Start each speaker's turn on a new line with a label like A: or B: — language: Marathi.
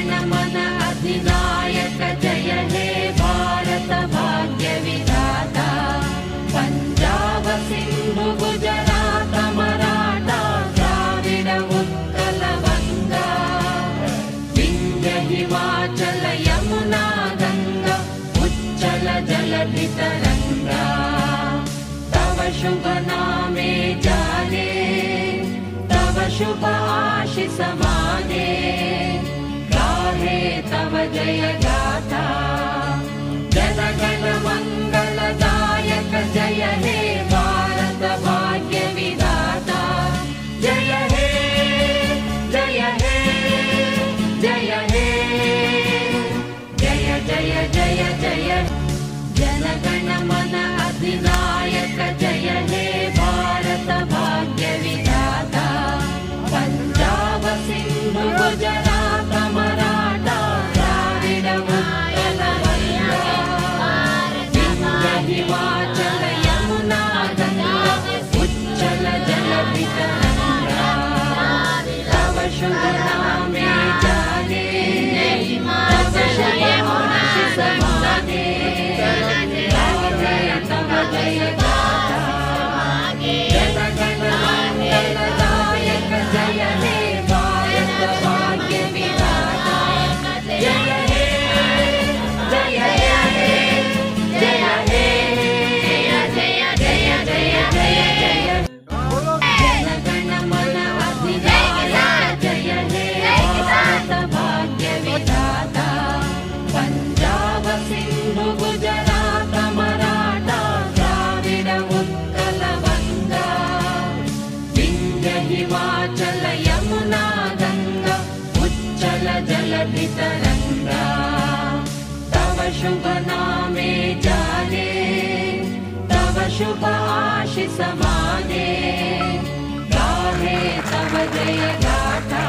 A: जनगणमन अधिनायक जय हे भारत भाग्य विधाता। पंजाब सिंधु गुजरात मराठा द्राविड उत्कल गंगा, विंध्य हिमाचल यमुना गंगा उच्चल जलधि तरंगा। तव शुभ नामे जाने, तव शुभ आशीष माने, गाहे तव जय गाथा। जनगण मंगलदायक जय हे भारत भाग्य विधाता। जय हे जय हे जय हे जय जय जय जय। जनगण मन अधिनायक जय हे भारत भाग्य विधाता। पंजाब सिंधु गुजरात मराठा द्राविड उत्कल गंगा, विंध्य हिमाचल यमुना गंगा उच्चल जलधि तरंगा। तव शुभ नामे जाने, तव शुभ आशीष माने, गाहे तव जय गाथा। जनगण मंगलदायक जय हे भारत भाग्य विधाता। जय हे जय हे जय हे जय जय जय जय। जनगण मन अधिनायक जय हे भारत भाग्य विधाता। पंजाब सिंधु गुजरात मराठा द्राविड उत्कल गंगा, विंध्य हिमाचल यमुना गंगा उच्चल जलधि तरंगा। तव शुभ नामे जाने, तव शुभ आशीष माने, गाहे तव जय गाथा।